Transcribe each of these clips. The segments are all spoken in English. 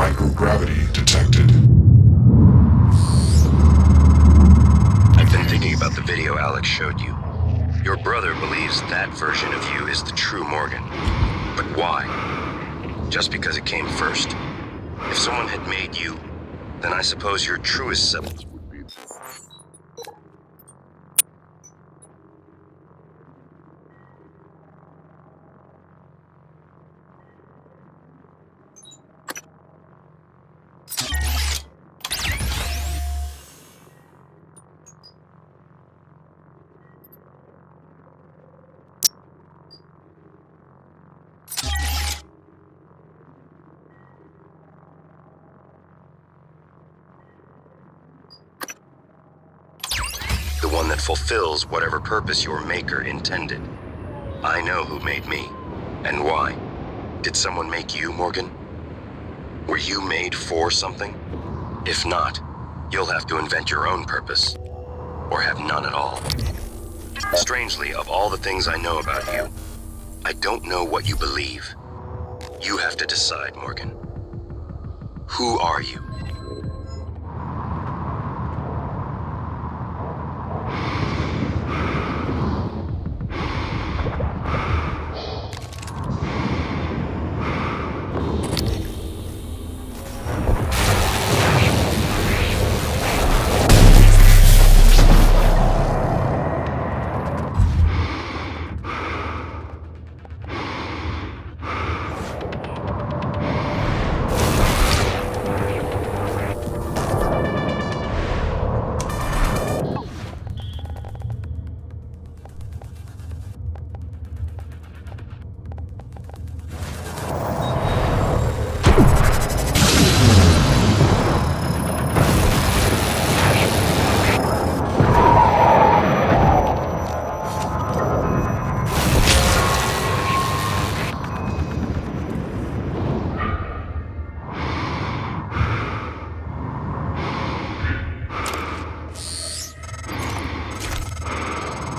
Microgravity detected. I've been thinking about the video Alex showed you. Your brother believes that version of you is the true Morgan. But why? Just because it came first? If someone had made you, then I suppose your truest self would be... the one that fulfills whatever purpose your maker intended. I know who made me, and why. Did someone make you, Morgan? Were you made for something? If not, you'll have to invent your own purpose, or have none at all. Strangely, of all the things I know about you, I don't know what you believe. You have to decide, Morgan. Who are you?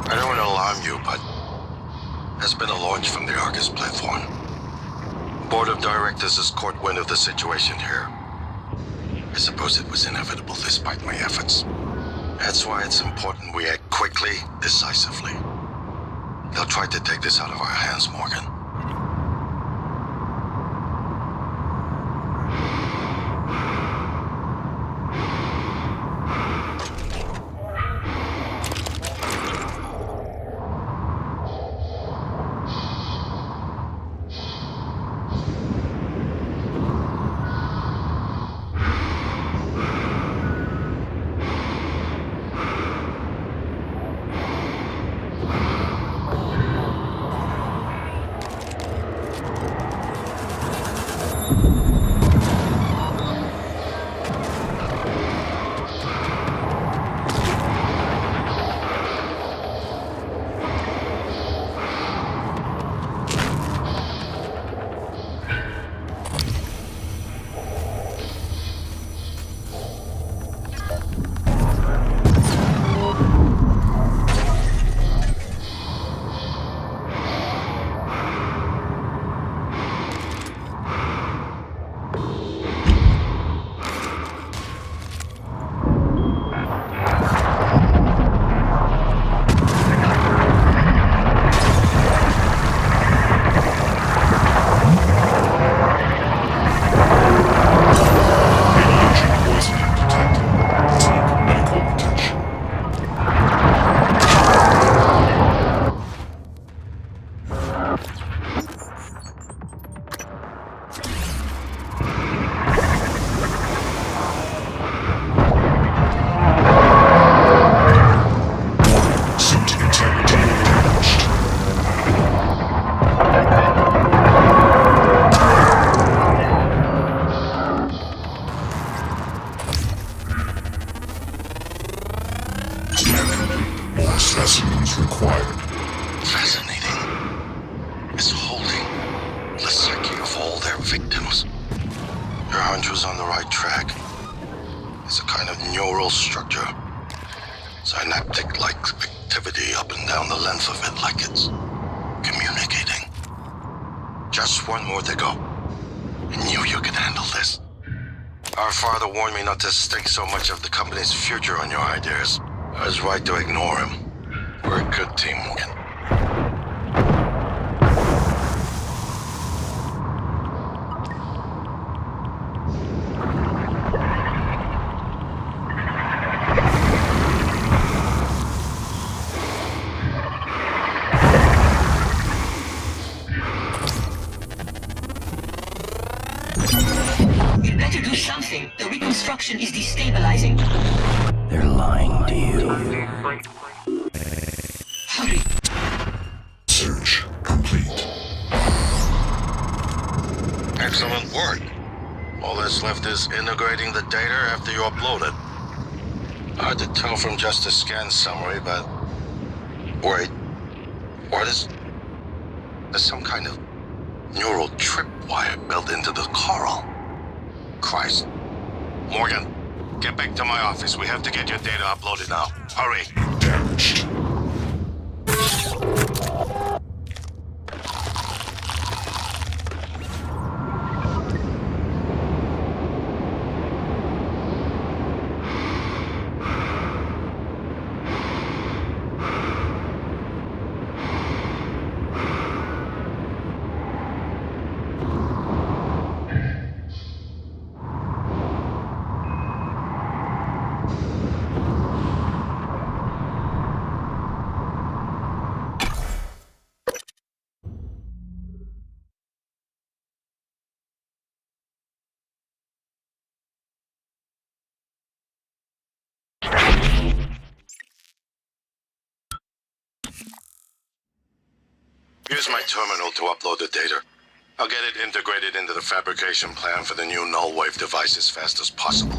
I don't want to alarm you, but there's been a launch from the Argus platform. Board of Directors has caught wind of the situation here. I suppose it was inevitable despite my efforts. That's why it's important we act quickly, decisively. They'll try to take this out of our hands, Morgan. Specimens required. Fascinating. It's holding the psyche of all their victims. Your hunch was on the right track. It's a kind of neural structure. Synaptic-like activity up and down the length of it, like it's communicating. Just one more to go. I knew you could handle this. Our father warned me not to stake so much of the company's future on your ideas. I was right to ignore him. We're a good team, Morgan. You better do something. The reconstruction is destabilizing. They're lying to you. Hurry. Search complete. Excellent work. All that's left is integrating the data after you upload it. Hard to tell from just a scan summary, but... Wait. What is... There's some kind of neural tripwire built into the coral. Christ. Morgan, get back to my office. We have to get your data uploaded now. Hurry. Damaged. Here's my terminal to upload the data. I'll get it integrated into the fabrication plan for the new null wave device as fast as possible.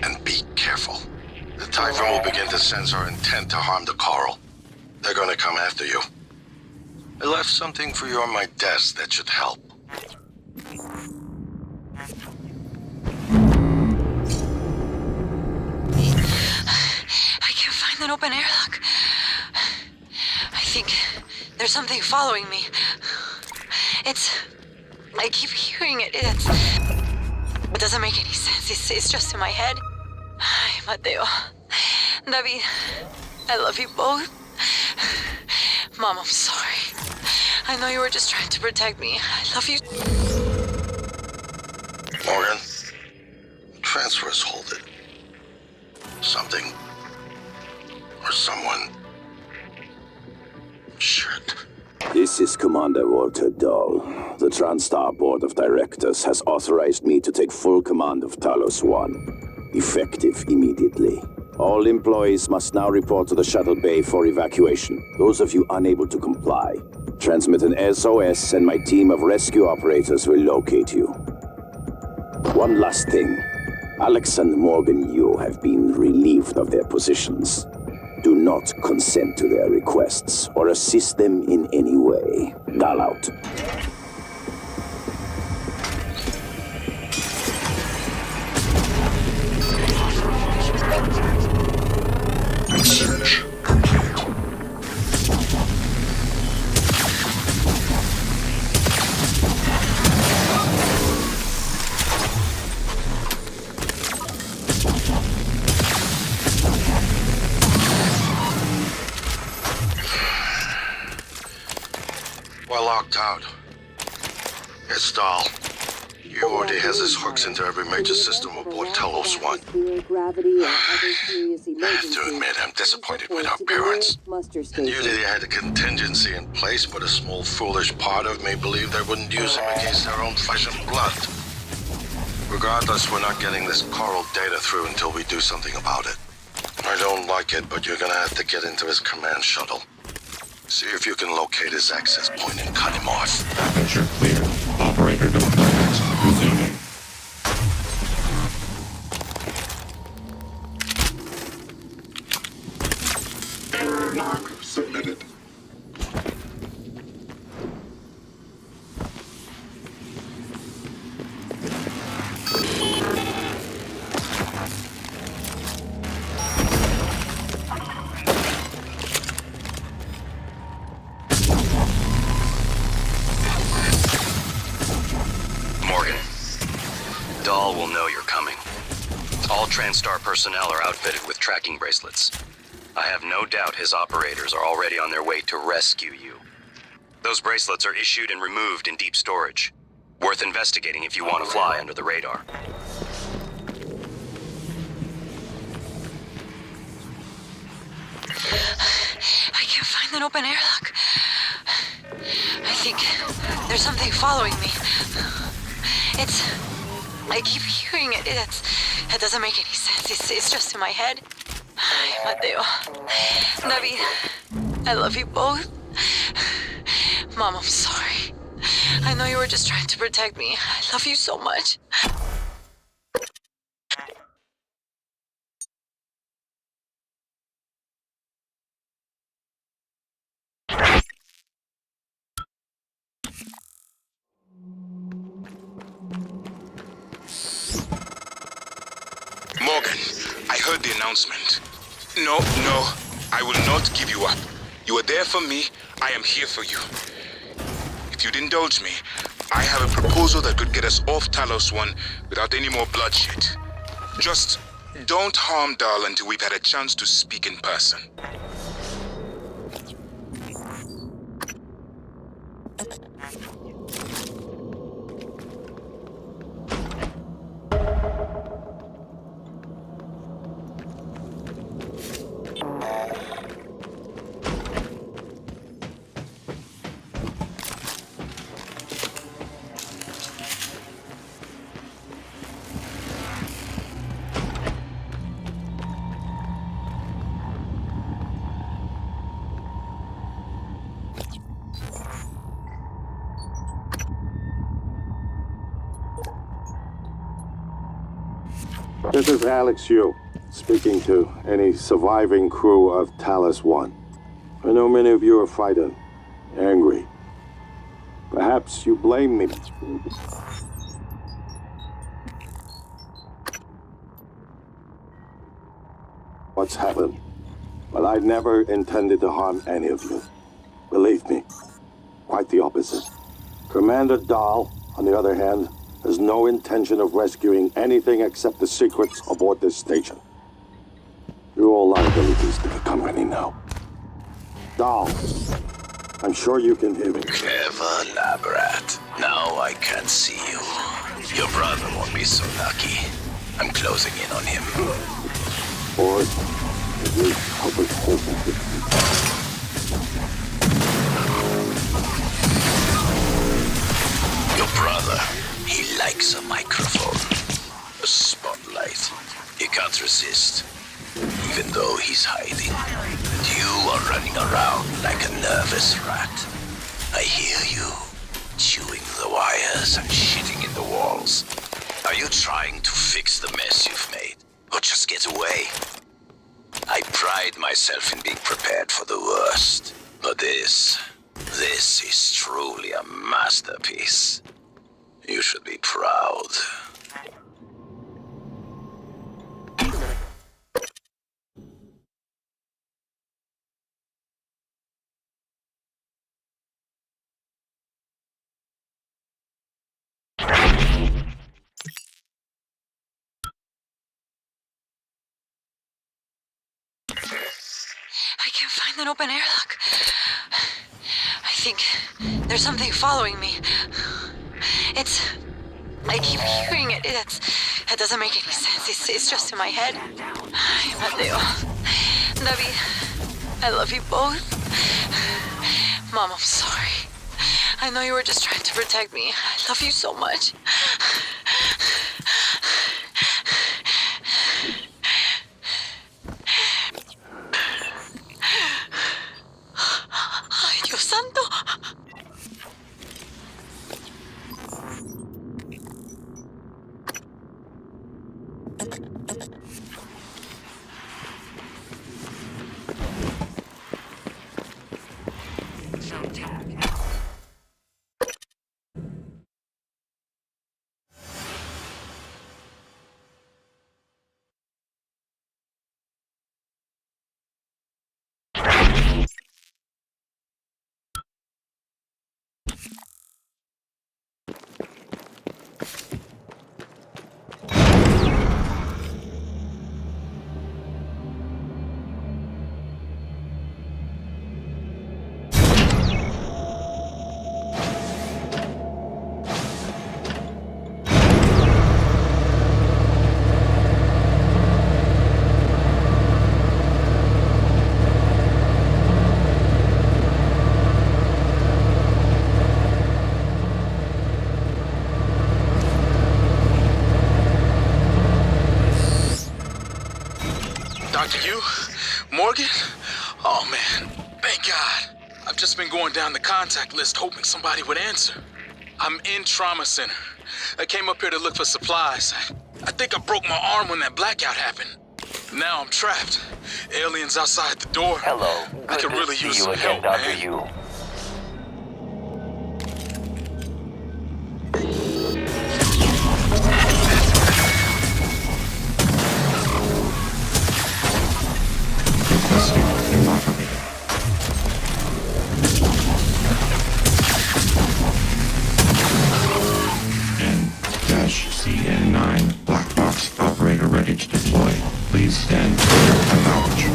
And be careful. The Typhon will begin to sense our intent to harm the coral. They're gonna come after you. I left something for you on my desk that should help. I can't find an open airlock. I think there's something following me. I keep hearing it. It doesn't make any sense. It's just in my head. Ay, Mateo. David, I love you both. Mom, I'm sorry. I know you were just trying to protect me. I love you. Morgan, transfers hold it. Something or someone should. This is Commander Walter Dahl. The TranStar Board of Directors has authorized me to take full command of Talos 1, effective immediately. All employees must now report to the shuttle bay for evacuation. Those of you unable to comply, transmit an SOS and my team of rescue operators will locate you. One last thing. Alex and Morgan Yu have been relieved of their positions. Do not consent to their requests or assist them in any way. Dahl out. Search complete. We're locked out. It's Dahl. He already has his hooks into every major system aboard Talos 1. I have to admit, I'm disappointed with our parents. I knew they had a contingency in place, but a small foolish part of me believed they wouldn't use him against their own flesh and blood. Regardless, we're not getting this coral data through until we do something about it. I don't like it, but you're gonna have to get into his command shuttle. See if you can locate his access point and cut him off. Aperture clear. Operator deployment resuming. Error log submitted. Dahl will know you're coming. All TranStar personnel are outfitted with tracking bracelets. I have no doubt his operators are already on their way to rescue you. Those bracelets are issued and removed in deep storage. Worth investigating if you want to fly under the radar. I can't find an open airlock. I think there's something following me. I keep hearing it. That doesn't make any sense. It's just in my head. Ay, Mateo. David. I love you both. Mom, I'm sorry. I know you were just trying to protect me. I love you so much. Morgan, I heard the announcement. No, I will not give you up. You are there for me, I am here for you. If you'd indulge me, I have a proposal that could get us off Talos 1 without any more bloodshed. Just don't harm Dahl until we've had a chance to speak in person. This is Alex Yu, speaking to any surviving crew of Talos 1. I know many of you are frightened, angry. Perhaps you blame me. What's happened? Well, I never intended to harm any of you. Believe me, quite the opposite. Commander Dahl, on the other hand, has no intention of rescuing anything except the secrets aboard this station. You're all liabilities to the company now. Dahl, I'm sure you can hear me. Clever Labrat. Now I can see you. Your brother won't be so lucky. I'm closing in on him. Or at least hope it's hopeful. Your brother, he likes a microphone. A spotlight. He can't resist. Even though he's hiding. And you are running around like a nervous rat. I hear you. Chewing the wires and shitting in the walls. Are you trying to fix the mess you've made? Or just get away? I pride myself in being prepared for the worst. But this is truly a masterpiece. You should be proud. I can't find an open airlock. I think there's something following me. I keep hearing it. That doesn't make any sense. It's just in my head. Ay, Mateo. David, I love you both. Mom, I'm sorry. I know you were just trying to protect me. I love you so much. Ay, Dios santo. Doctor, you? Morgan? Oh, man. Thank God. I've just been going down the contact list hoping somebody would answer. I'm in trauma center. I came up here to look for supplies. I think I broke my arm when that blackout happened. Now I'm trapped. Aliens outside the door. Hello. I could really See use you some again, help, Dr. man. Yu. Requesting new operator. N-CN9 black box operator ready to deploy. Please stand clear of knowledge.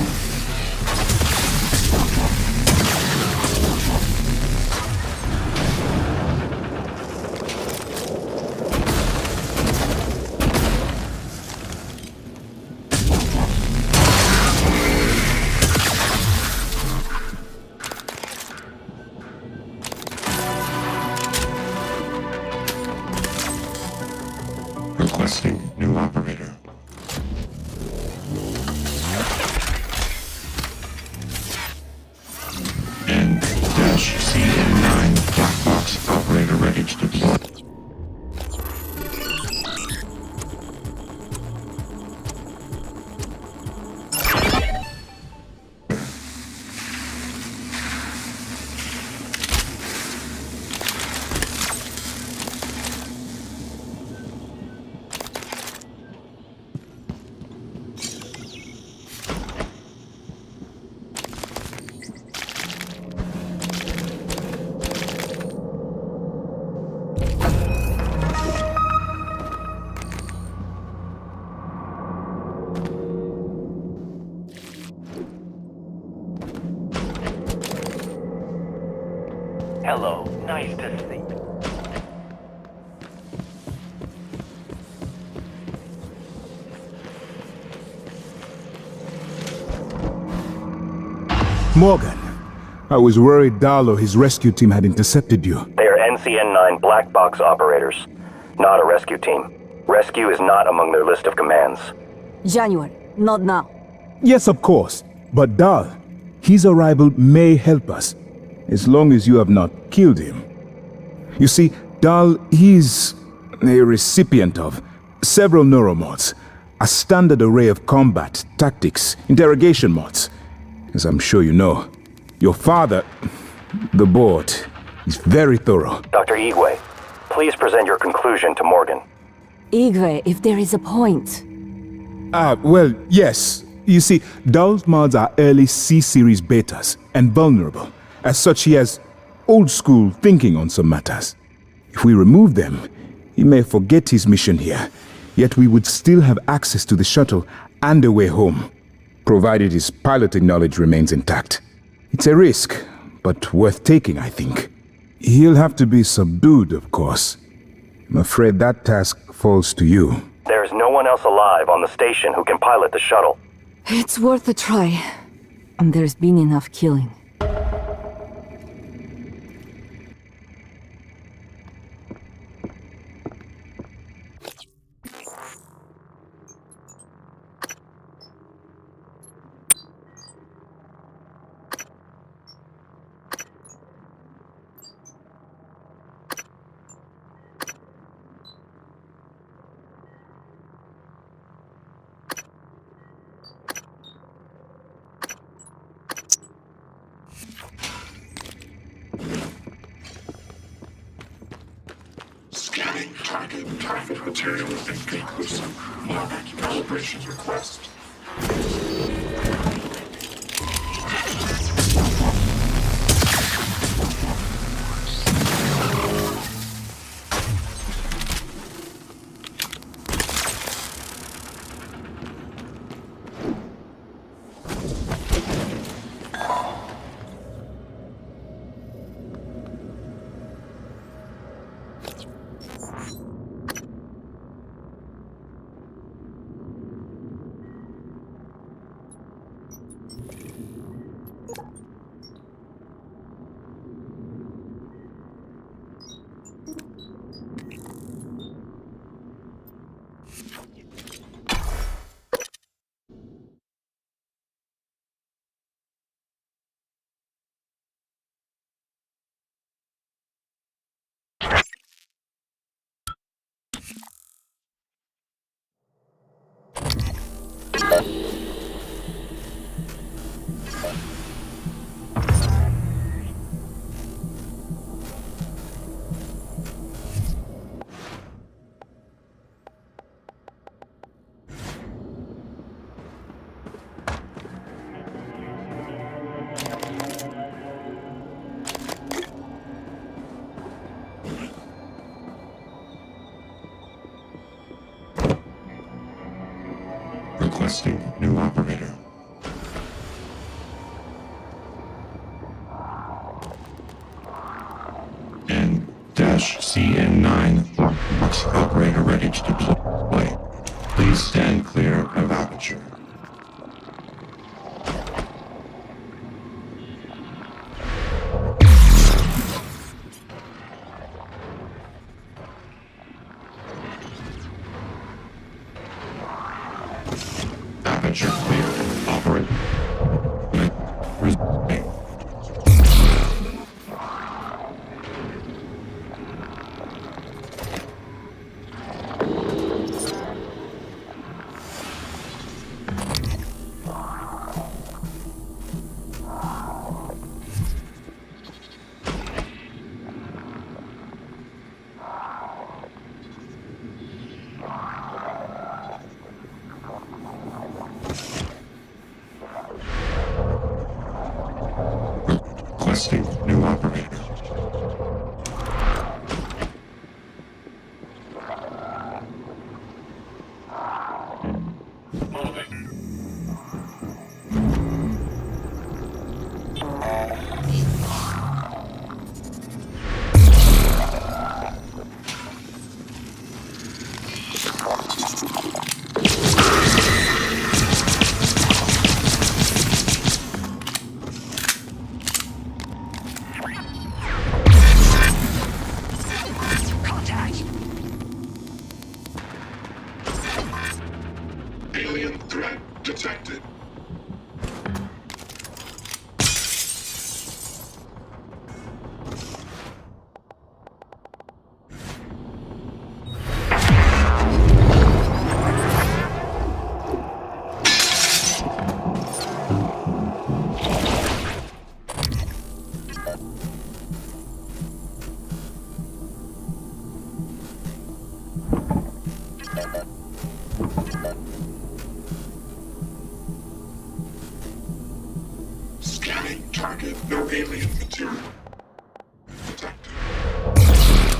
Requesting new operator. N-CN9 black box operator ready to deploy. Hello. Nice to see you. Morgan, I was worried Dahl or his rescue team had intercepted you. They are NCN-9 black box operators, not a rescue team. Rescue is not among their list of commands. January, not now. Yes, of course. But Dahl, his arrival may help us, as long as you have not killed him. You see, Dahl, he's a recipient of several neuromods, a standard array of combat, tactics, interrogation mods. As I'm sure you know, your father, the board, is very thorough. Dr. Igwe, please present your conclusion to Morgan. Igwe, if there is a point. Well, yes. You see, Dahl's mods are early C-series betas and vulnerable. As such, he has old-school thinking on some matters. If we remove them, he may forget his mission here, yet we would still have access to the shuttle and a way home, provided his piloting knowledge remains intact. It's a risk, but worth taking, I think. He'll have to be subdued, of course. I'm afraid that task falls to you. There is no one else alive on the station who can pilot the shuttle. It's worth a try. And there's been enough killing. Scanning target material inconclusive. Market calibration request. Requesting new operator. N-CN9 box operator ready to deploy. Please stand clear of aperture. Aperture clear. Operate. Resuming. Requesting new operator. Alien threat detected. Scanning target, no alien material. Detected.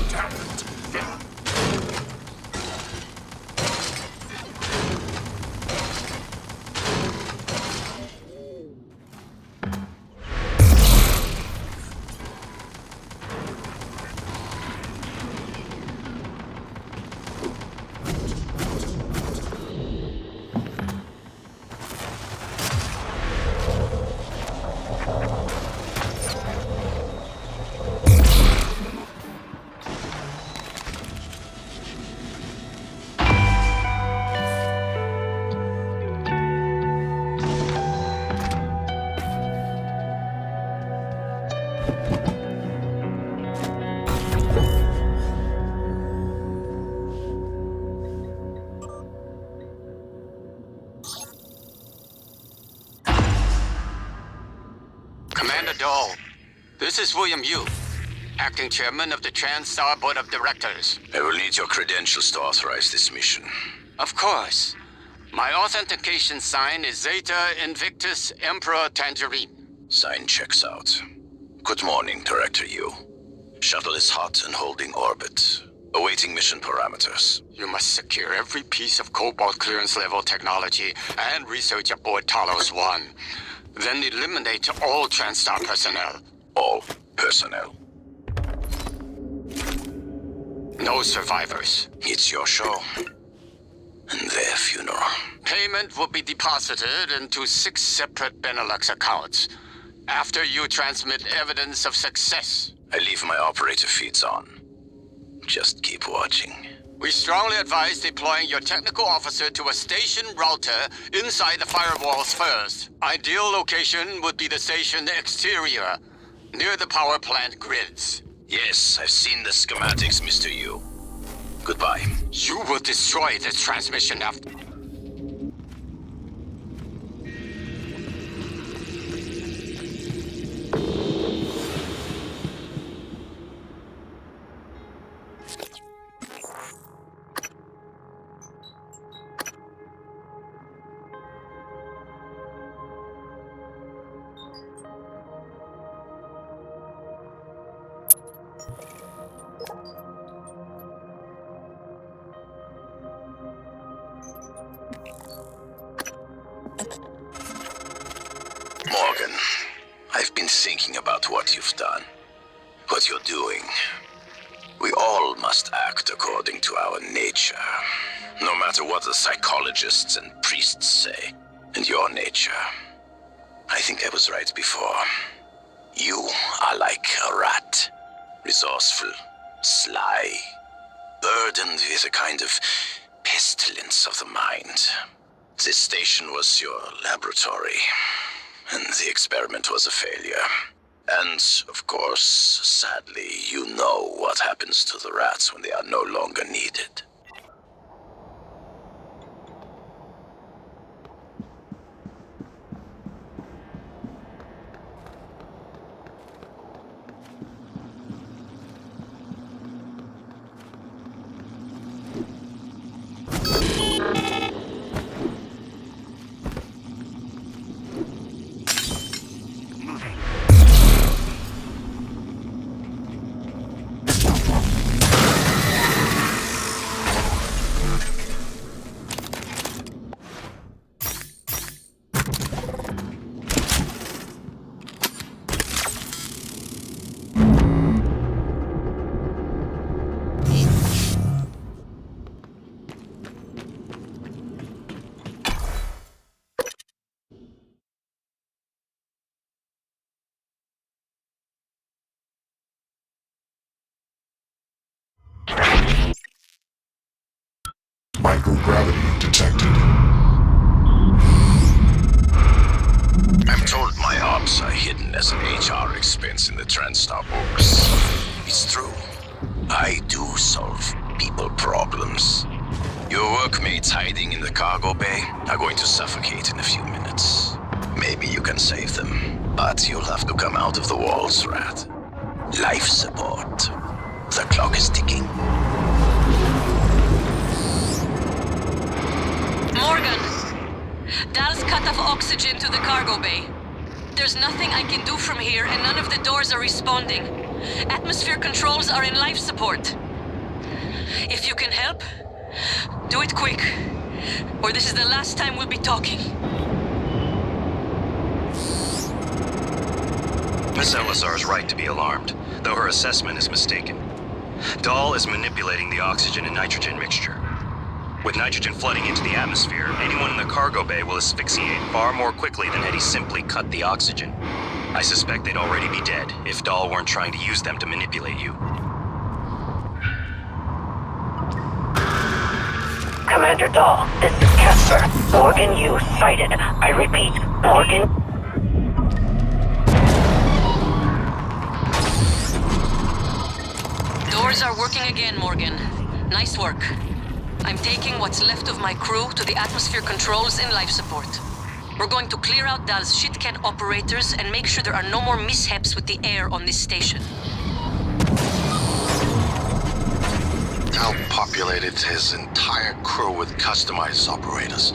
Talent found. Commander Dahl, this is William Yu, acting chairman of the TranStar Board of Directors. I will need your credentials to authorize this mission. Of course. My authentication sign is Zeta Invictus Emperor Tangerine. Sign checks out. Good morning, Director Yu. Shuttle is hot and holding orbit. Awaiting mission parameters. You must secure every piece of Cobalt clearance level technology and research aboard Talos 1. Then eliminate all TranStar personnel. All personnel. No survivors. It's your show. And their funeral. Payment will be deposited into 6 separate Benelux accounts after you transmit evidence of success. I leave my operator feeds on. Just keep watching. We strongly advise deploying your technical officer to a station router inside the firewalls first. Ideal location would be the station exterior, near the power plant grids. Yes, I've seen the schematics, Mr. Yu. Goodbye. You will destroy this transmission after... I've been thinking about what you've done, what you're doing. We all must act according to our nature, no matter what the psychologists and priests say. And your nature, I think I was right before. You are like a rat, resourceful, sly, burdened with a kind of pestilence of the mind. This station was your laboratory, and the experiment was a failure. And, of course, sadly, you know what happens to the rats when they are no longer needed. Microgravity detected. I'm told my ops are hidden as an HR expense in the TranStar books. It's true. I do solve people problems. Your workmates hiding in the cargo bay are going to suffocate in a few minutes. Maybe you can save them, but you'll have to come out of the walls, Rat. Life support. The clock is ticking. Morgan! Dal's cut off oxygen to the cargo bay. There's nothing I can do from here, and none of the doors are responding. Atmosphere controls are in life support. If you can help, do it quick, or this is the last time we'll be talking. Miss Elazar is right to be alarmed, though her assessment is mistaken. Dahl is manipulating the oxygen and nitrogen mixture. With nitrogen flooding into the atmosphere, anyone in the cargo bay will asphyxiate far more quickly than had he simply cut the oxygen. I suspect they'd already be dead if Dahl weren't trying to use them to manipulate you. Commander Dahl, this is Casper. Morgan, you sighted. I repeat, Morgan. Doors are working again, Morgan. Nice work. I'm taking what's left of my crew to the atmosphere controls in life support. We're going to clear out Dal's shit-can operators and make sure there are no more mishaps with the air on this station. Dal populated his entire crew with customized operators.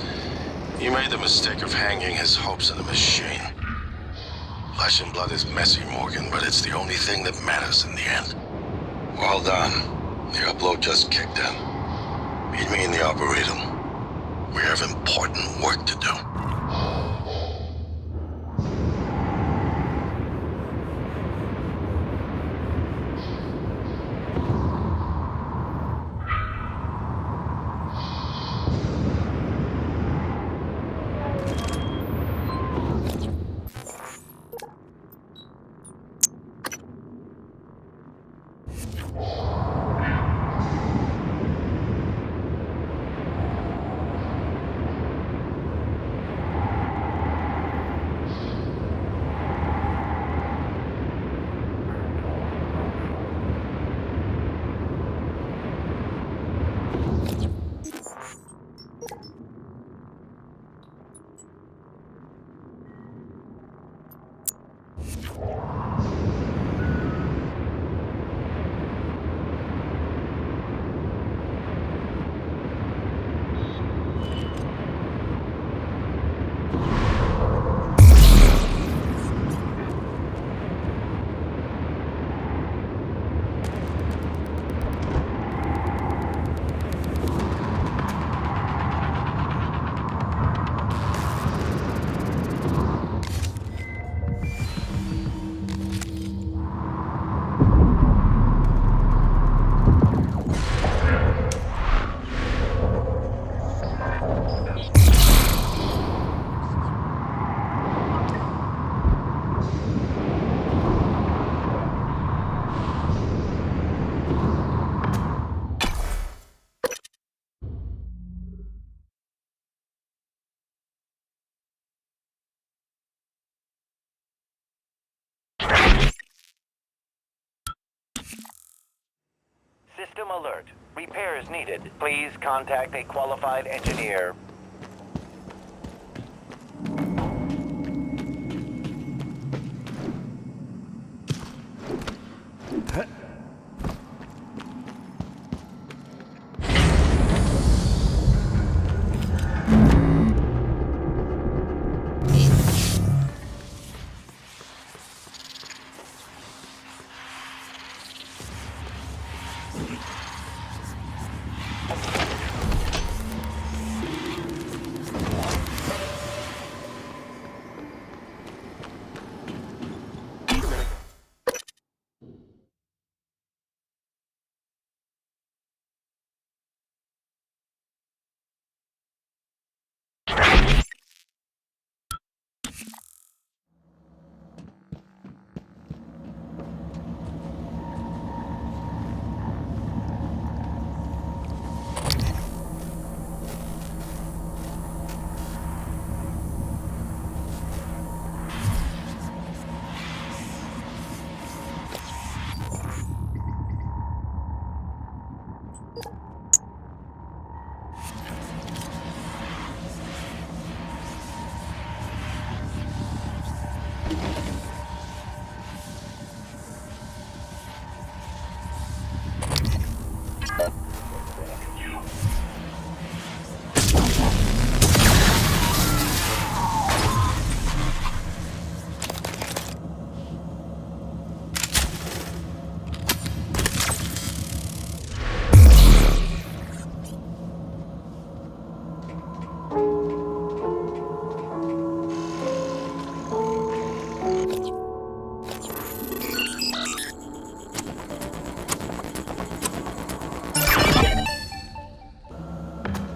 He made the mistake of hanging his hopes on the machine. Flesh and blood is messy, Morgan, but it's the only thing that matters in the end. Well done. The upload just kicked in. Meet me in the Arboretum. We have important work to do. System alert. Repairs needed. Please contact a qualified engineer.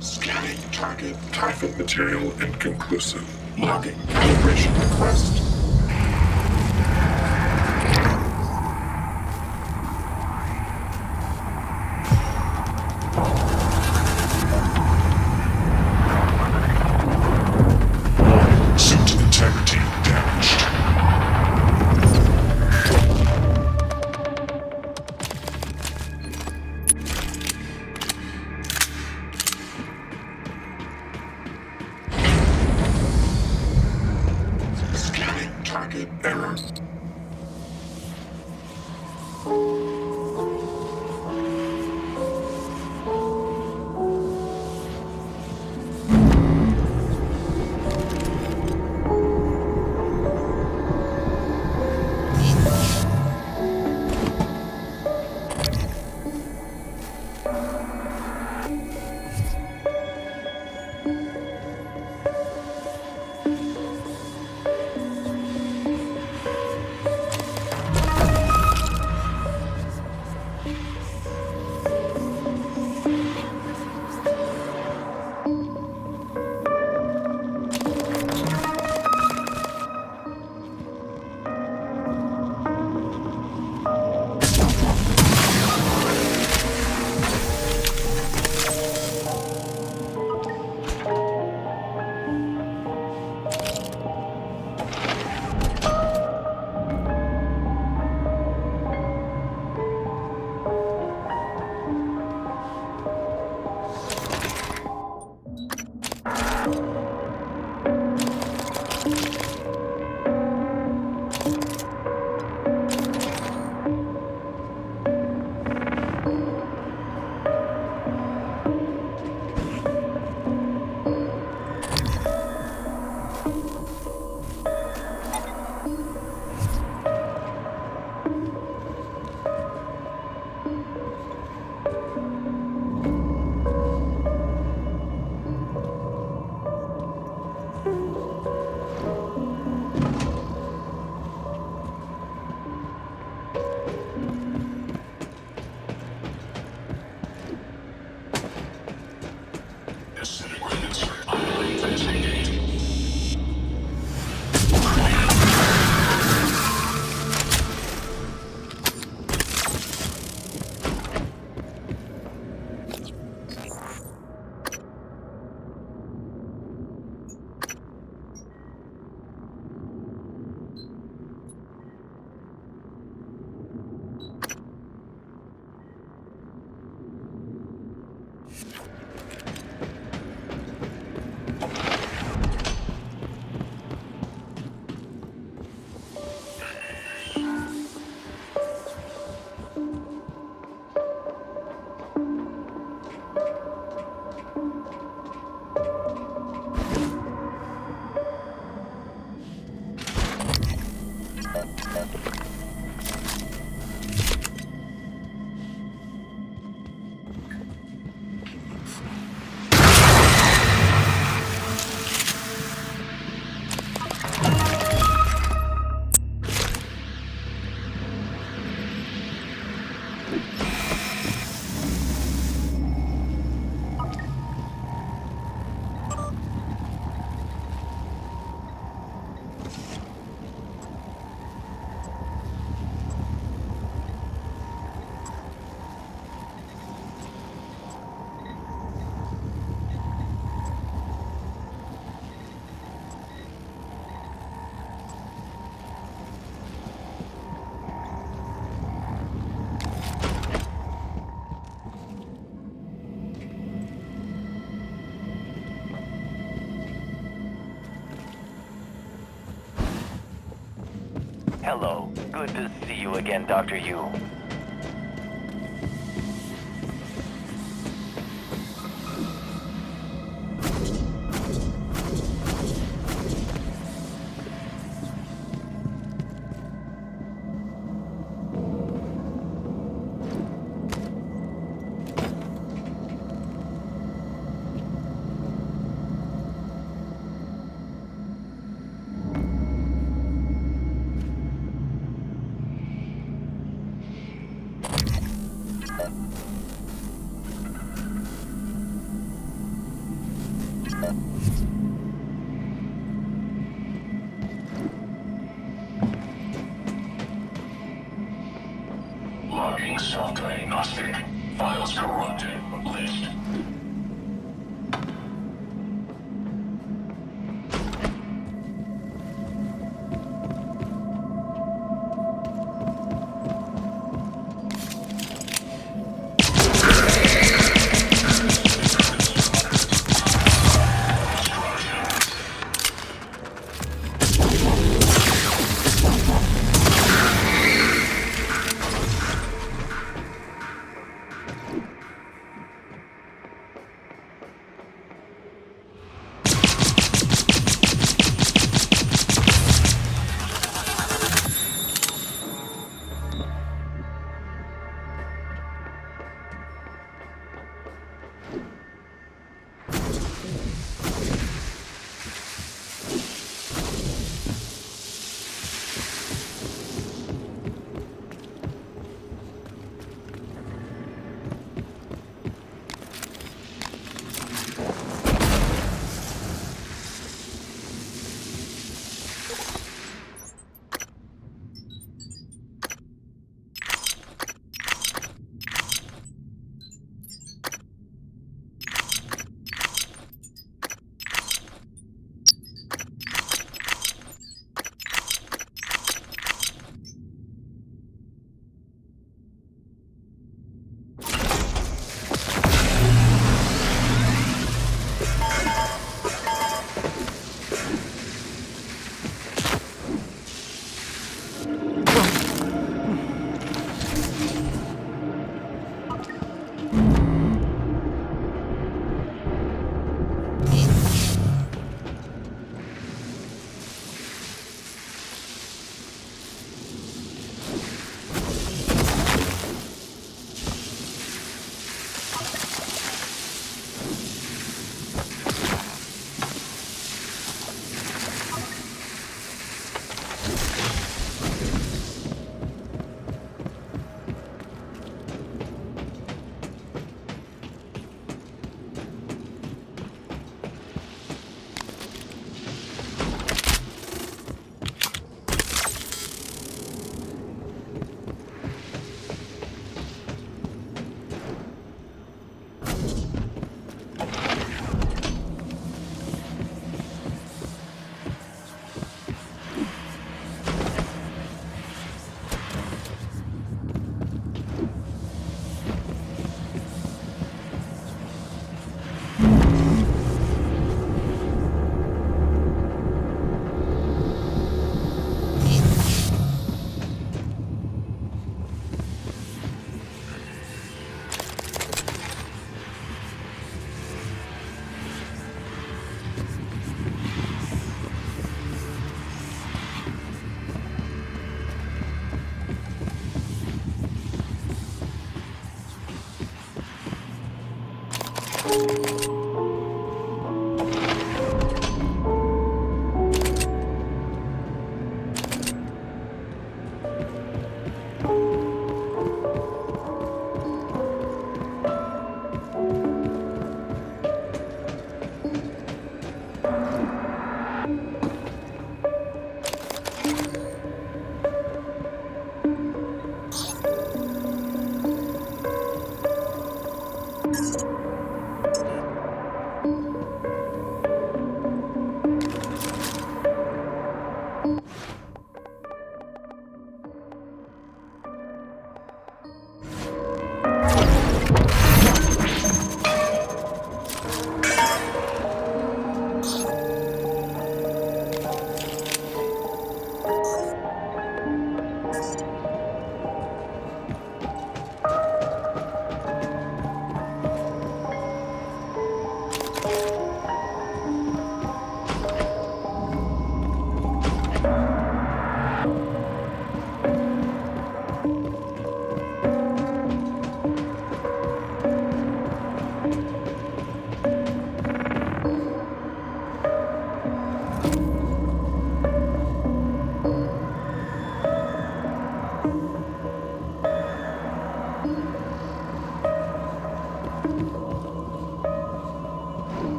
Scanning target. Typhon material inconclusive. Logging calibration request. Suit integrity damaged. Scanning target error. Hello. Good to see you again, Dr. Yu. Logging self-diagnostic. Files corrupted. List.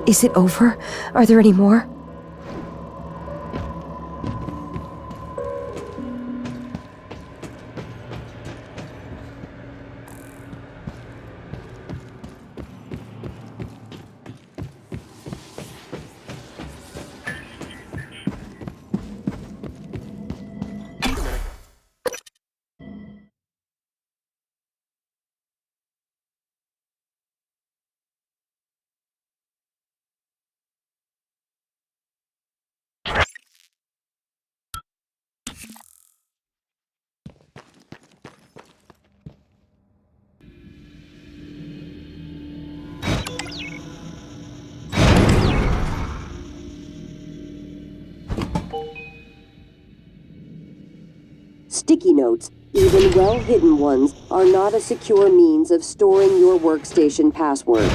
Is it over? Are there any more? Sticky notes, even well-hidden ones, are not a secure means of storing your workstation password.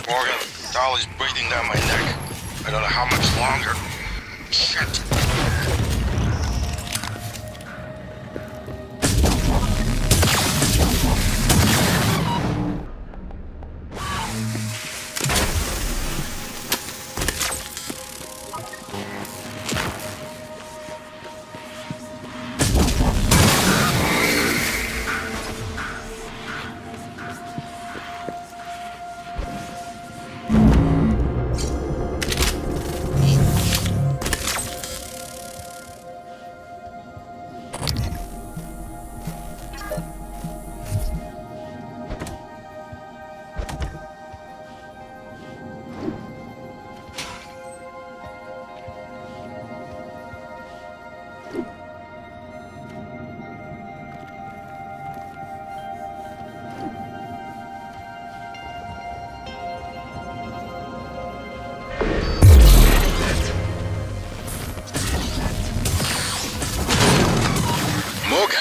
Morgan, Dolly's breathing down my neck. I don't know how much longer. Shit. Morgan,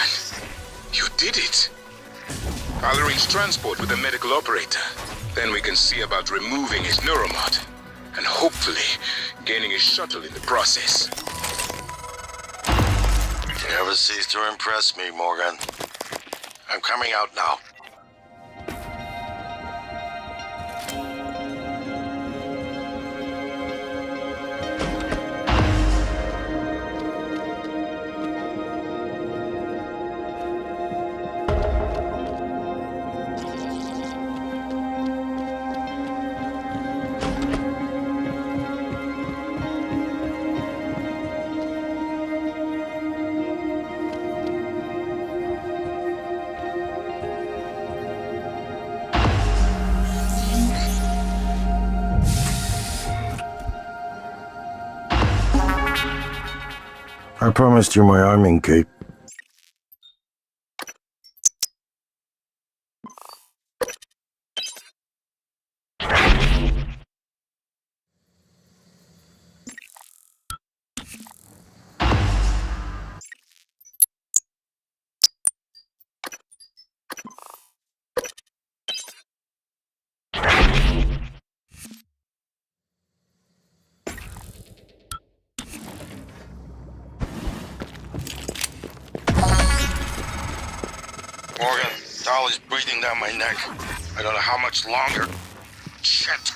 you did it. I'll arrange transport with the medical operator. Then we can see about removing his neuromod. And hopefully, gaining his shuttle in the process. You never cease to impress me, Morgan. I'm coming out now. I promised you my arming cape. Morgan, Dolly's breathing down my neck. I don't know how much longer. Shit.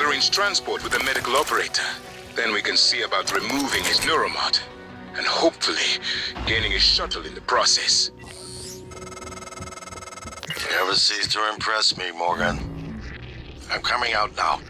I'll arrange transport with the medical operator. Then we can see about removing his neuromod. And hopefully, gaining a shuttle in the process. You never cease to impress me, Morgan. I'm coming out now.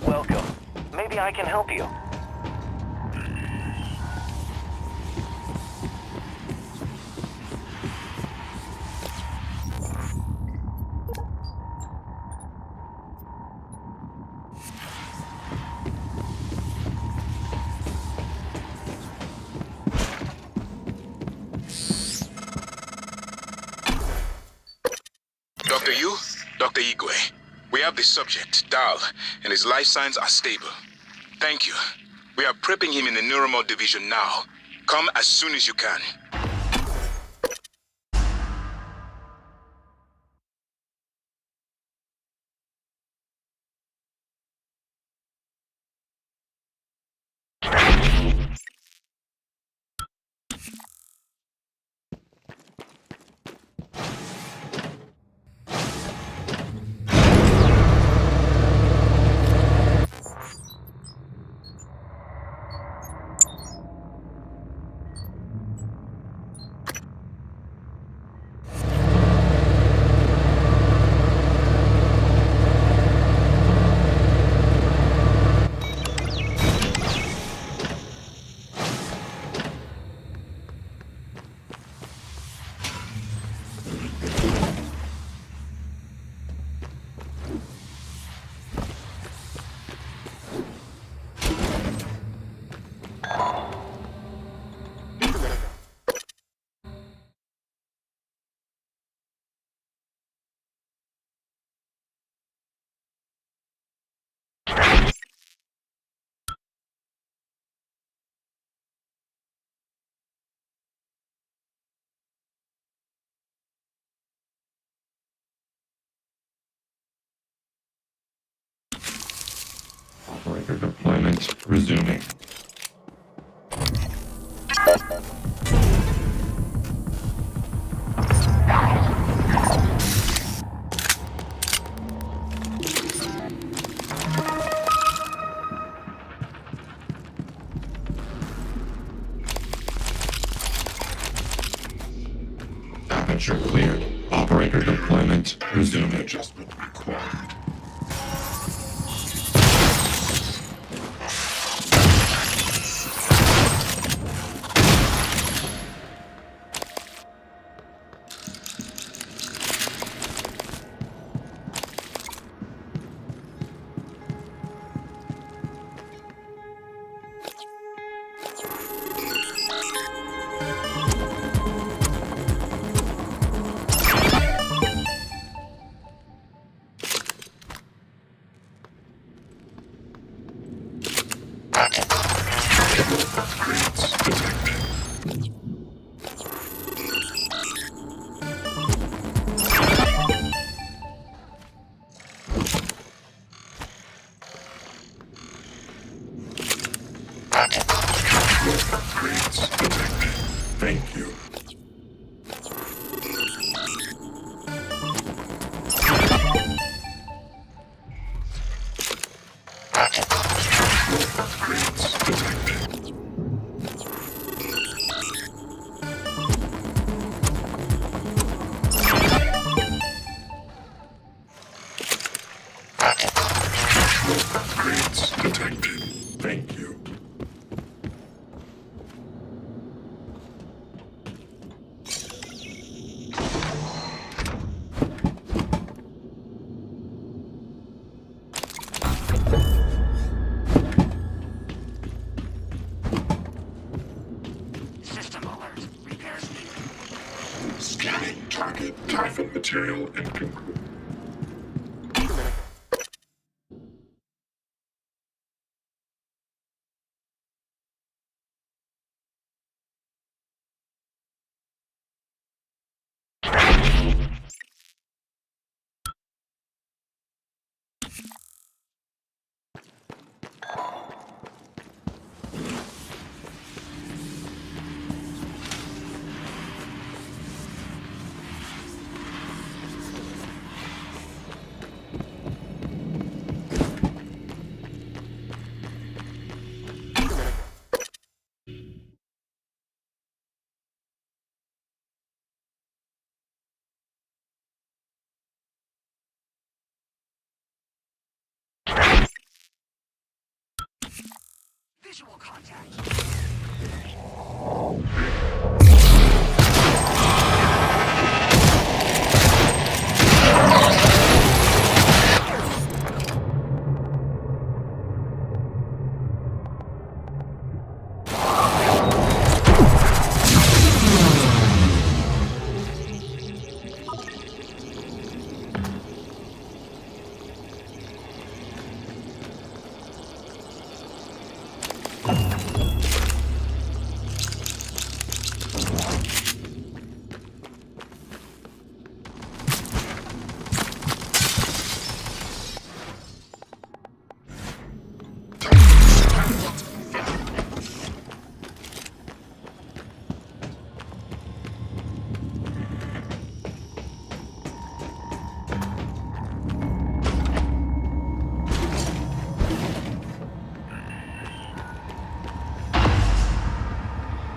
Welcome. Maybe I can help you. Dr. Yu, Dr. Igwe. We have the subject, Dal, and his life signs are stable. Thank you. We are prepping him in the Neuromod division now. Come as soon as you can. Operator deployment resuming. Aperture cleared. Operator deployment resuming. Adjustment required. Thank you. Upgrades detected. Thank you. System alert. Repairs needed. Scanning target Typhon material incomplete. Visual contact.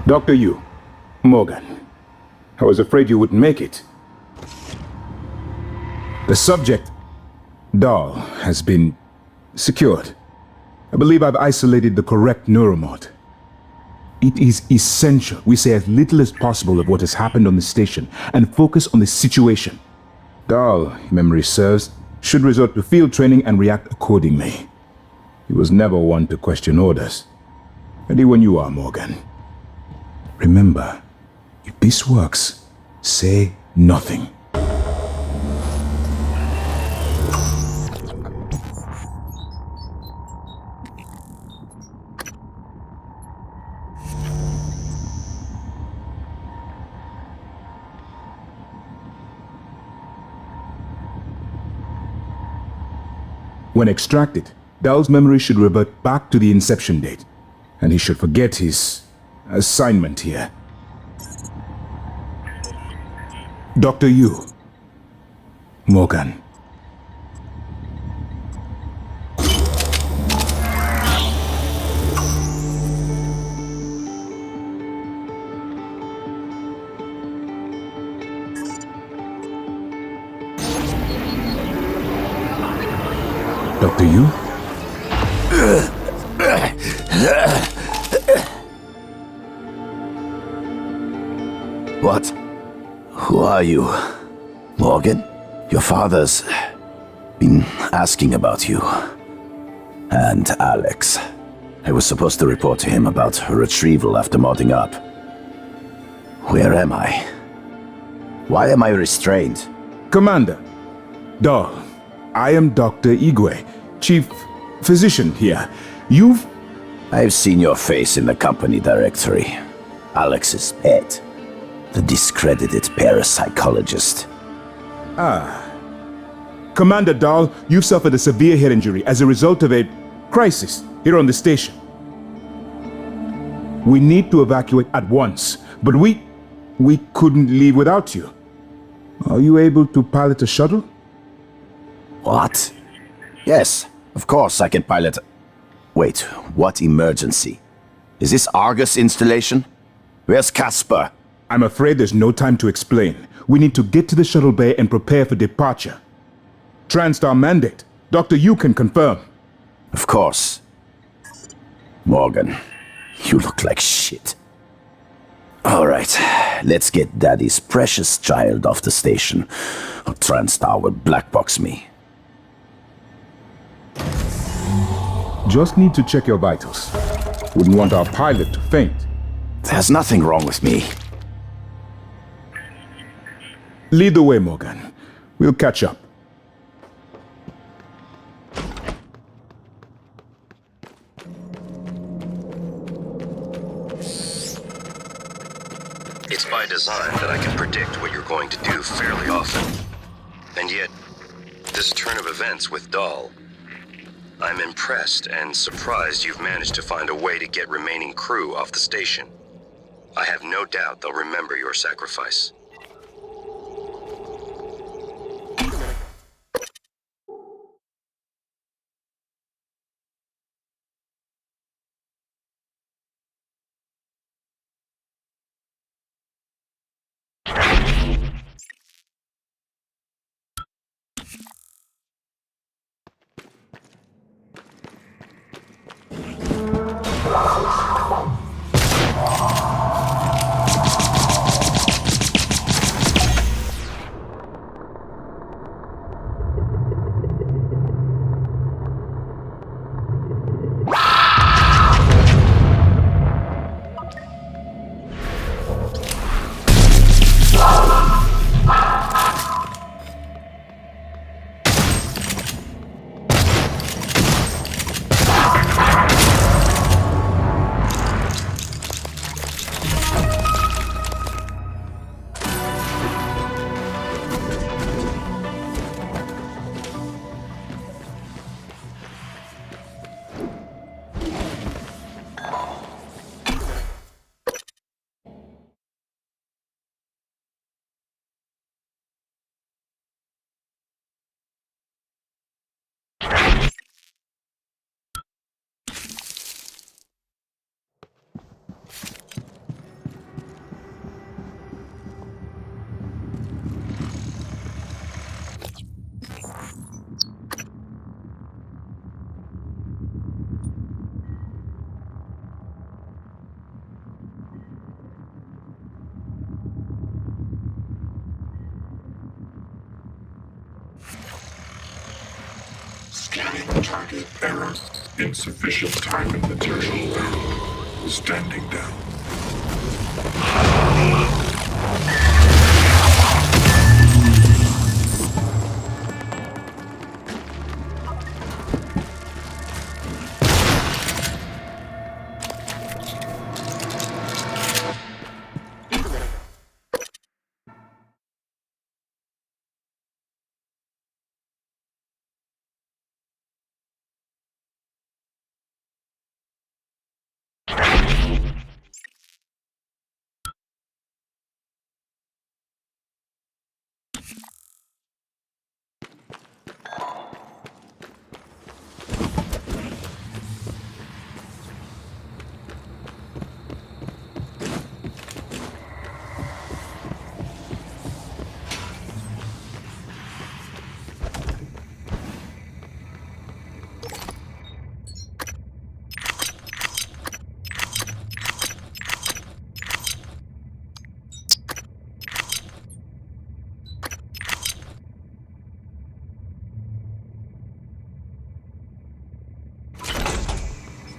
Dr. Yu, Morgan, I was afraid you wouldn't make it. The subject, Dahl, has been secured. I believe I've isolated the correct neuromod. It is essential we say as little as possible of what has happened on the station and focus on the situation. Dahl, if memory serves, should resort to field training and react accordingly. He was never one to question orders. Ready when you are, Morgan. Remember, if this works, say nothing. When extracted, Dahl's memory should revert back to the inception date, and he should forget his assignment here. Dr. Yu, Morgan. Dr. Yu? What? Who are you? Morgan? Your father's been asking about you. And Alex. I was supposed to report to him about her retrieval after modding up. Where am I? Why am I restrained? Commander, Dahl, I am Dr. Igwe, Chief Physician here. I've seen your face in the company directory. Alex's pet. The discredited parapsychologist. Commander Dahl, you've suffered a severe head injury as a result of a crisis here on the station. We need to evacuate at once, but we couldn't leave without you. Are you able to pilot a shuttle? What? Yes, of course I can pilot. Wait, what emergency? Is this Argus installation? Where's Casper? I'm afraid there's no time to explain. We need to get to the shuttle bay and prepare for departure. TranStar mandate. Dr. Yu can confirm. Of course. Morgan, you look like shit. All right, let's get Daddy's precious child off the station, or TranStar will blackbox me. Just need to check your vitals. Wouldn't want our pilot to faint. There's nothing wrong with me. Lead the way, Morgan. We'll catch up. It's by design that I can predict what you're going to do fairly often. And yet, this turn of events with Dahl, I'm impressed and surprised you've managed to find a way to get remaining crew off the station. I have no doubt they'll remember your sacrifice. Scanning target error. Insufficient time and material found. Standing down.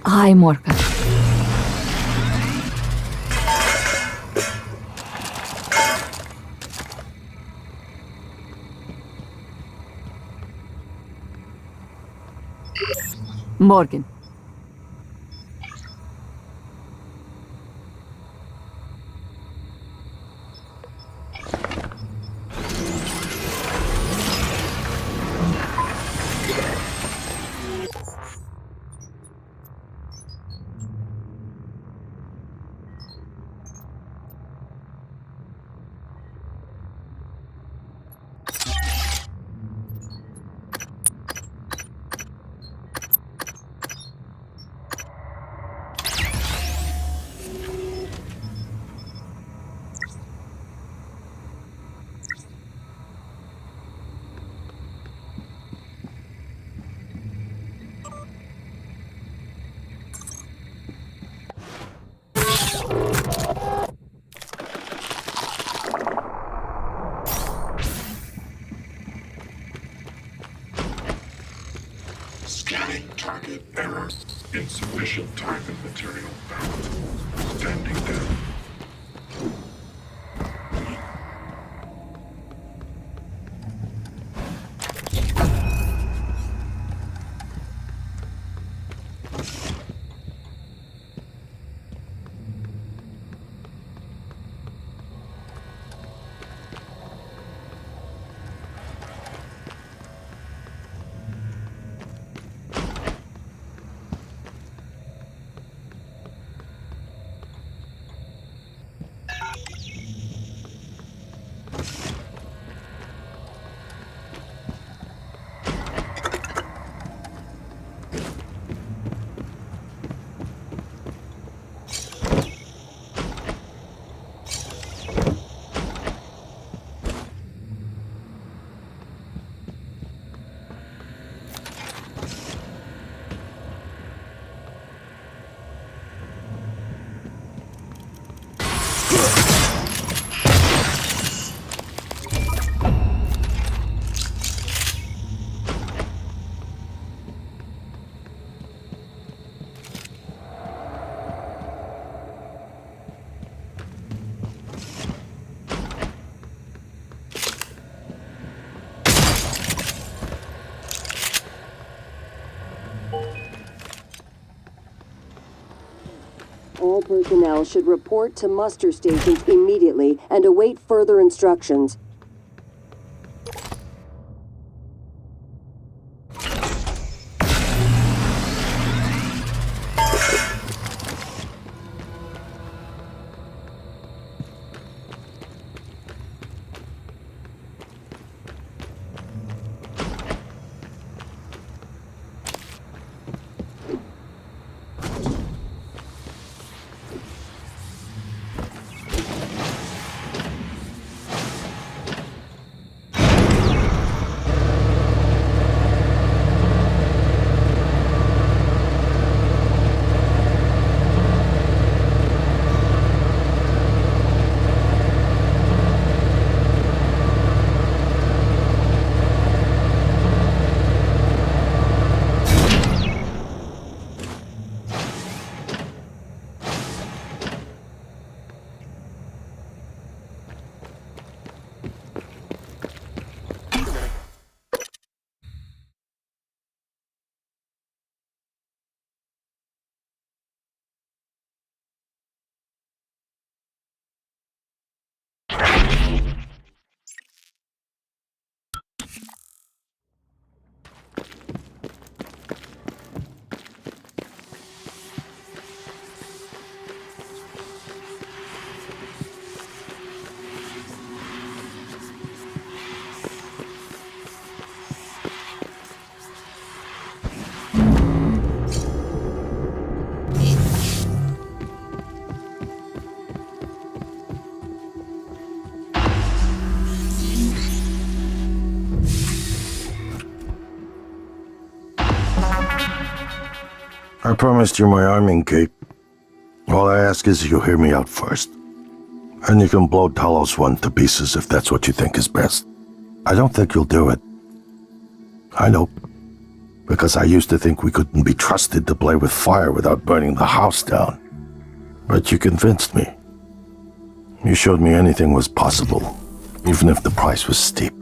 Hi, Morgan. Morgan. Insufficient time and material found. Standing down. All personnel should report to muster stations immediately and await further instructions. I promised you my arming cape. All I ask is you hear me out first. And you can blow Talos 1 to pieces if that's what you think is best. I don't think you'll do it. I know. Because I used to think we couldn't be trusted to play with fire without burning the house down. But you convinced me. You showed me anything was possible, even if the price was steep.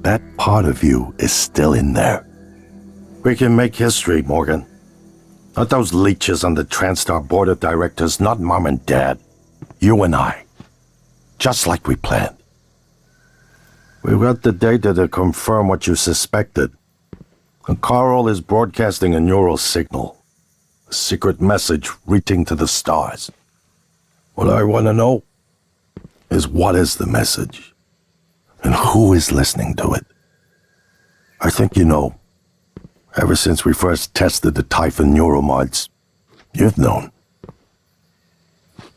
That part of you is still in there. We can make history, Morgan. Not those leeches on the TranStar board of directors, not Mom and Dad. You and I. Just like we planned. We've got the data to confirm what you suspected. And Carl is broadcasting a neural signal. A secret message reaching to the stars. What I want to know is what is the message? And who is listening to it? I think you know. Ever since we first tested the Typhon neuromods, you've known.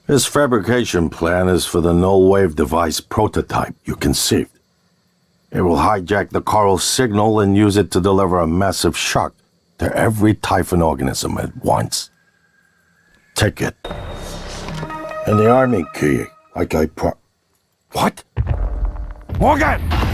This fabrication plan is for the null-wave device prototype you conceived. It will hijack the Carl signal and use it to deliver a massive shock to every Typhon organism at once. Take it. And the army key, like I What? Morgan!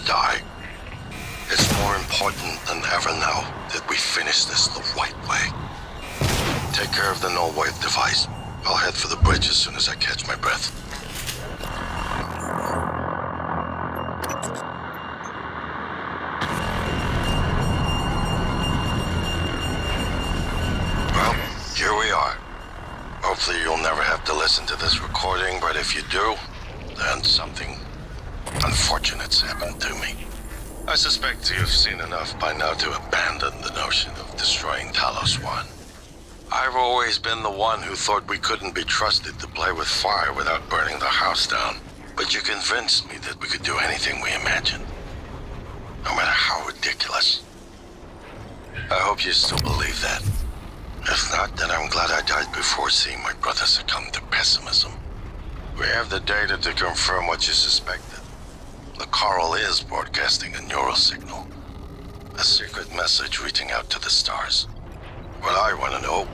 die. It's more important than ever now that we finish this the right way. Take care of the null wave device. I'll head for the bridge as soon as I catch my breath. Well, here we are. Hopefully you'll never have to listen to this recording, but if you do, then something unfortunate's happened to me. I suspect you've seen enough by now to abandon the notion of destroying Talos 1. I've always been the one who thought we couldn't be trusted to play with fire without burning the house down. But you convinced me that we could do anything we imagined. No matter how ridiculous. I hope you still believe that. If not, then I'm glad I died before seeing my brother succumb to pessimism. We have the data to confirm what you suspected. The coral is broadcasting a neural signal. A secret message reaching out to the stars. What I want to know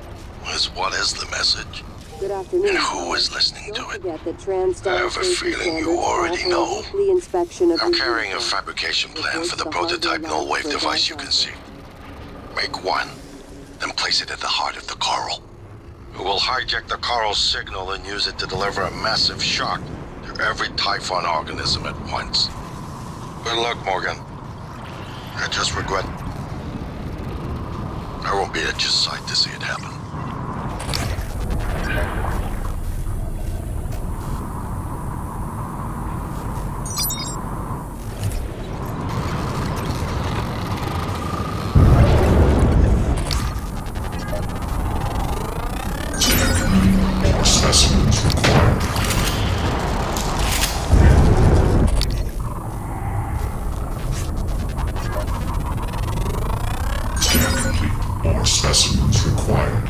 is what is the message? Good afternoon. And who is listening to it? I have a feeling you already know. I'm carrying a fabrication plan for the prototype null wave device you can see. Make one, then place it at the heart of the coral. We will hijack the coral's signal and use it to deliver a massive shock to every Typhon organism at once. Good luck, Morgan. I just regret I won't be at your side to see it happen. More specimens required. Scan complete. More specimens required.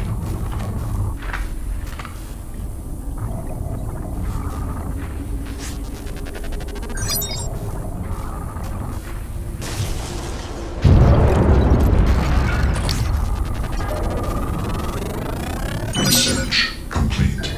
Research complete.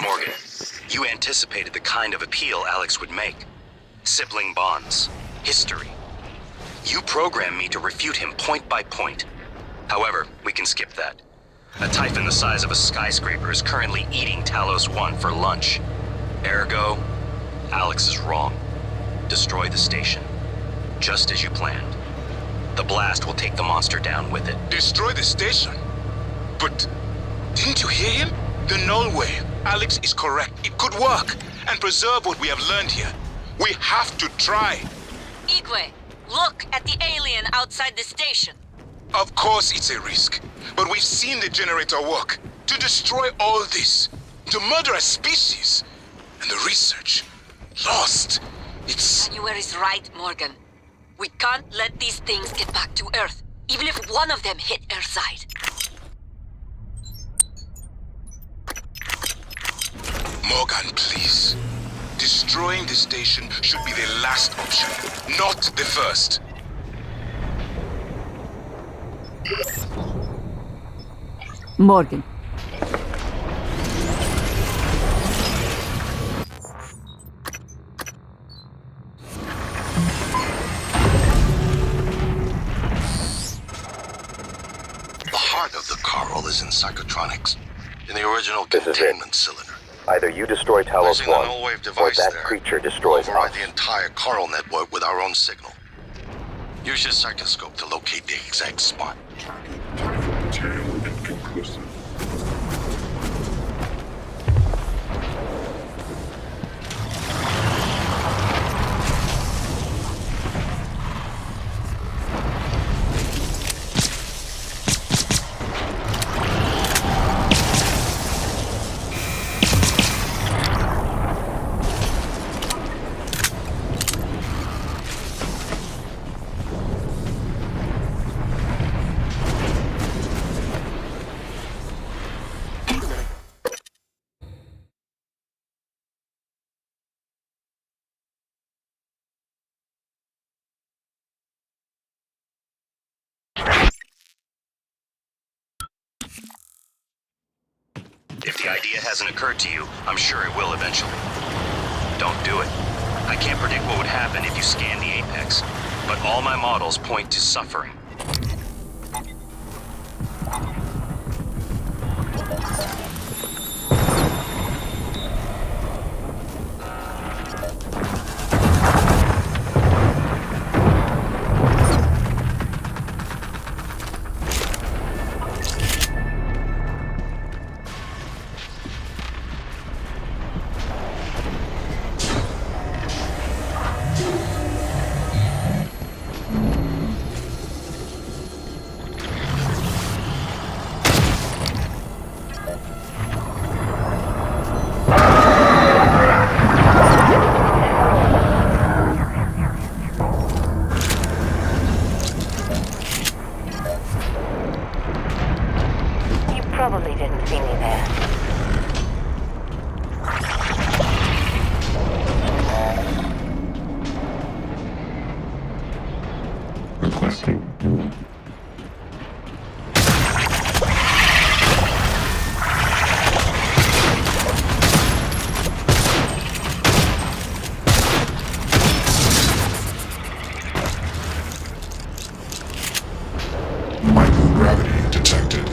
Morgan, you anticipated the kind of appeal Alex would make. Sibling bonds, history. You programmed me to refute him point by point. However, we can skip that. A Typhon the size of a skyscraper is currently eating Talos 1 for lunch. Ergo, Alex is wrong. Destroy the station. Just as you planned. The blast will take the monster down with it. Destroy the station? But didn't you hear him? The null wave. Alex is correct. It could work and preserve what we have learned here. We have to try. Igwe, look at the alien outside the station. Of course it's a risk, but we've seen the generator work. To destroy all this, to murder a species, and the research lost. It's... January is right, Morgan. We can't let these things get back to Earth, even if one of them hit Earthside. Morgan, please. Destroying the station should be the last option, not the first. Morgan. The heart of the coral is in psychotronics, in the original containment cylinder. Either you destroy Talos Placing the 1, null wave or device that there creature destroys override us. the entire coral network with our own signal. Use your psychoscope to locate the exact spot. Typhon material inconclusive. If the idea hasn't occurred to you, I'm sure it will eventually. Don't do it. I can't predict what would happen if you scan the Apex, but all my models point to suffering. Probably didn't see me there. Requesting. Microgravity detected.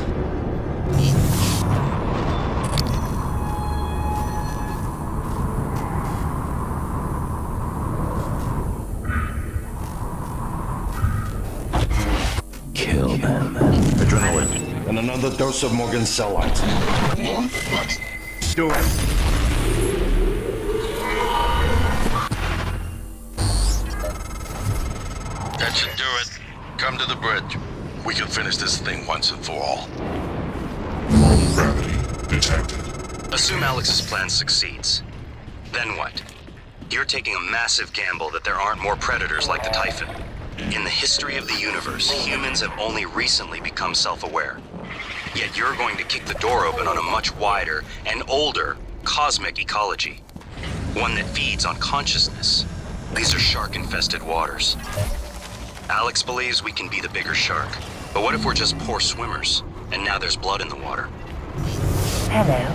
Kill them. Adrenaline. And another dose of Morgan's cell lines. Do it. That should do it. Come to the bridge. We can finish this thing once and for all. Null gravity detected. Assume Alex's plan succeeds. Then what? You're taking a massive gamble that there aren't more predators like the Typhon. In the history of the universe, humans have only recently become self-aware. Yet you're going to kick the door open on a much wider and older cosmic ecology. One that feeds on consciousness. These are shark-infested waters. Alex believes we can be the bigger shark. But what if we're just poor swimmers, and now there's blood in the water? Hello.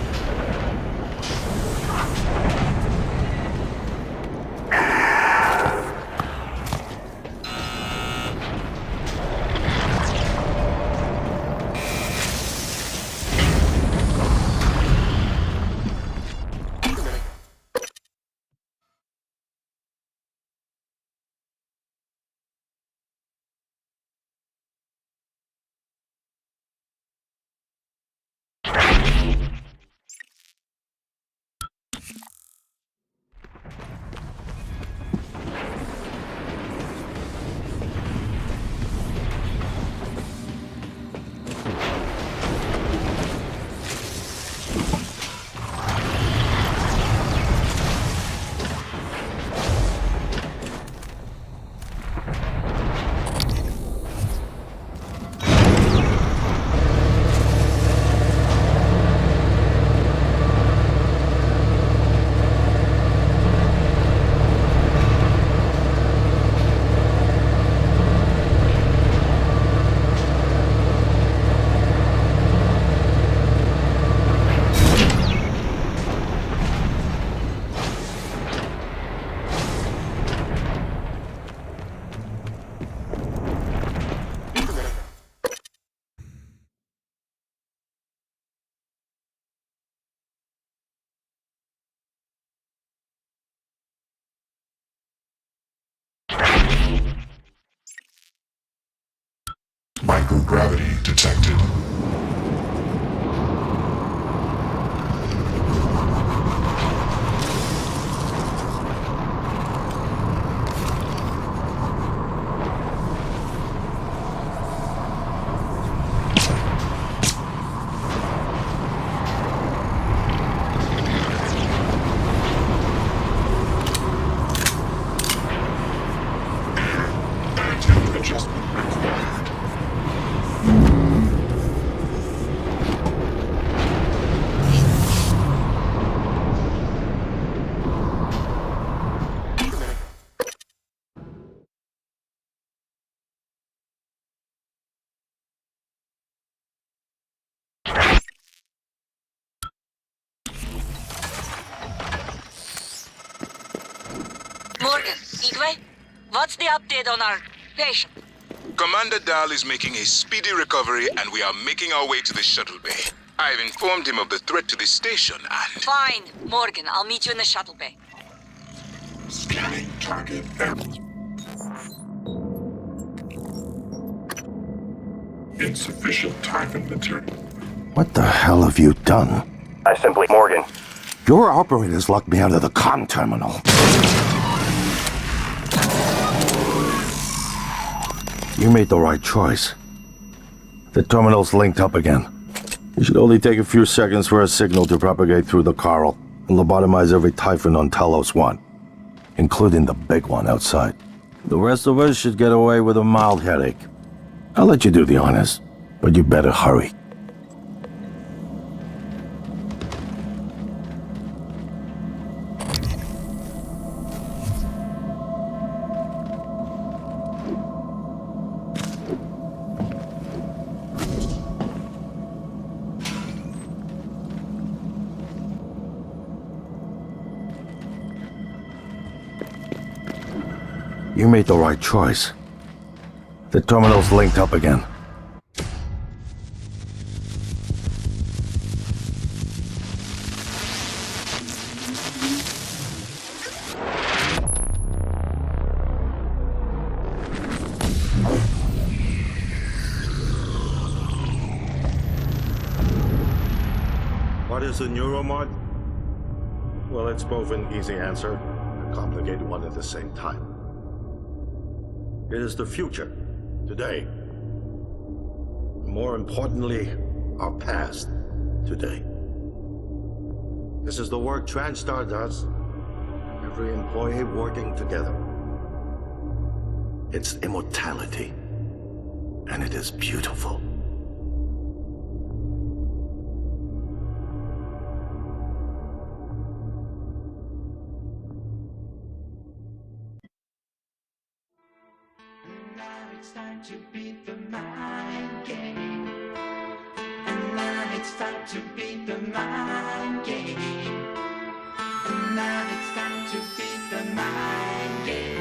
Microgravity detected. Attitude adjustment required. Morgan, Igwe, what's the update on our patient? Commander Dahl is making a speedy recovery, and we are making our way to the shuttle bay. I've informed him of the threat to the station, and... Fine, Morgan, I'll meet you in the shuttle bay. Scanning target error. Insufficient time and material. What the hell have you done? I simply... Morgan. Your operators locked me out of the comm terminal. You made the right choice. The terminal's linked up again. It should only take a few seconds for a signal to propagate through the Coral and lobotomize every Typhon on Talos 1, including the big one outside. The rest of us should get away with a mild headache. I'll let you do the honors, but you better hurry. You made the right choice. The terminal's linked up again. What is a neuromod? Well, it's both an easy answer and a complicated one at the same time. It is the future, today. More importantly, our past, today. This is the work TranStar does. Every employee working together. It's immortality, and it is beautiful. It's time to beat the mind game. And now it's time to beat the mind game. And now it's time to beat the mind game.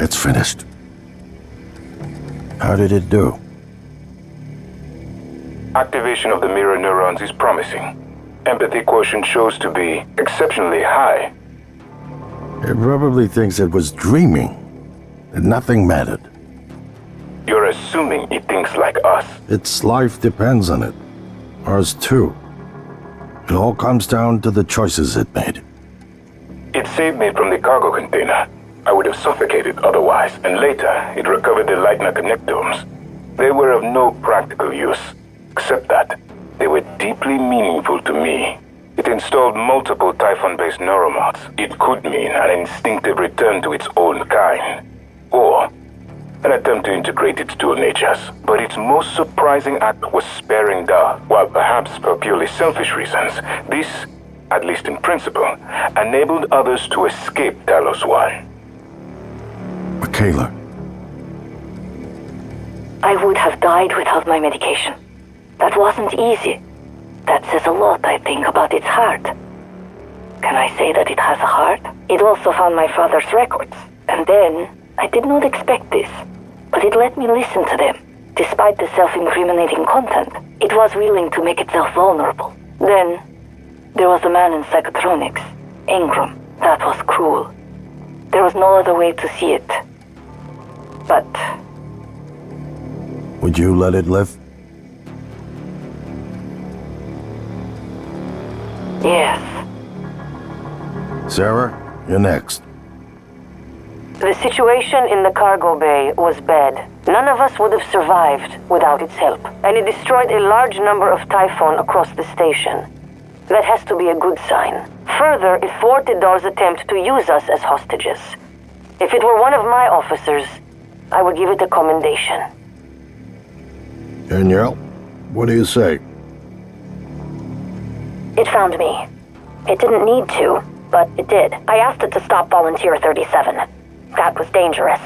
It's finished. How did it do? Activation of the mirror neurons is promising. Empathy quotient shows to be exceptionally high. It probably thinks it was dreaming, that nothing mattered. You're assuming it thinks like us. Its life depends on it. Ours too. It all comes down to the choices it made. It saved me from the cargo container. I would have suffocated otherwise, and later it recovered the Leitner connectomes. They were of no practical use, except that they were deeply meaningful to me. It installed multiple Typhon-based neuromods. It could mean an instinctive return to its own kind, or an attempt to integrate its dual natures. But its most surprising act was sparing Dahl. While perhaps for purely selfish reasons, this, at least in principle, enabled others to escape Talos 1. Michaela. I would have died without my medication. That wasn't easy. That says a lot, I think, about its heart. Can I say that it has a heart? It also found my father's records. And then, I did not expect this, but it let me listen to them. Despite the self-incriminating content, it was willing to make itself vulnerable. Then, there was the man in psychotronics, Ingram. That was cruel. There was no other way to see it. But... Would you let it live? yes. Sarah, you're next. The situation in the cargo bay was bad. None of us would have survived without its help, and it destroyed a large number of Typhon across the station. That has to be a good sign. Further, it thwarted Dahl's attempt to use us as hostages. If it were one of my officers, I would give it a commendation. Danielle, what do you say? It found me. It didn't need to, but it did. I asked it to stop Volunteer 37. That was dangerous.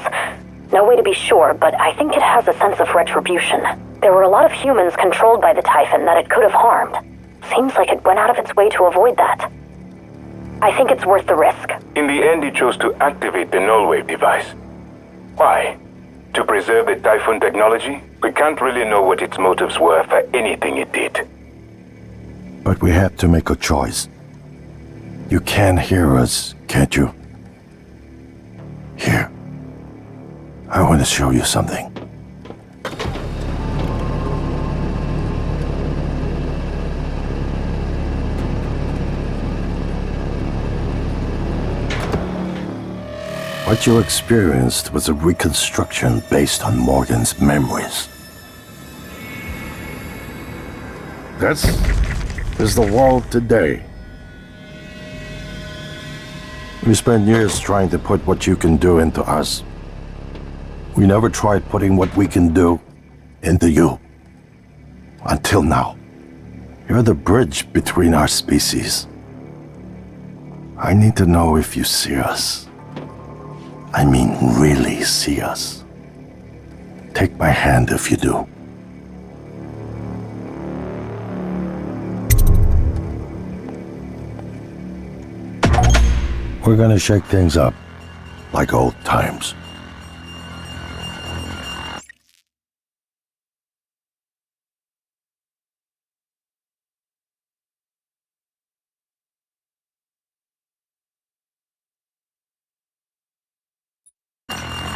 No way to be sure, but I think it has a sense of retribution. There were a lot of humans controlled by the Typhon that it could have harmed. Seems like it went out of its way to avoid that. I think it's worth the risk. In the end, it chose to activate the null-wave device. Why? To preserve the Typhon technology? We can't really know what its motives were for anything it did. But we have to make a choice. You can hear us, can't you? Here. I want to show you something. What you experienced was a reconstruction based on Morgan's memories. This is the world today. We spent years trying to put what you can do into us. We never tried putting what we can do into you. Until now. You're the bridge between our species. I need to know if you see us. I mean, really see us. Take my hand if you do. We're gonna shake things up, like old times.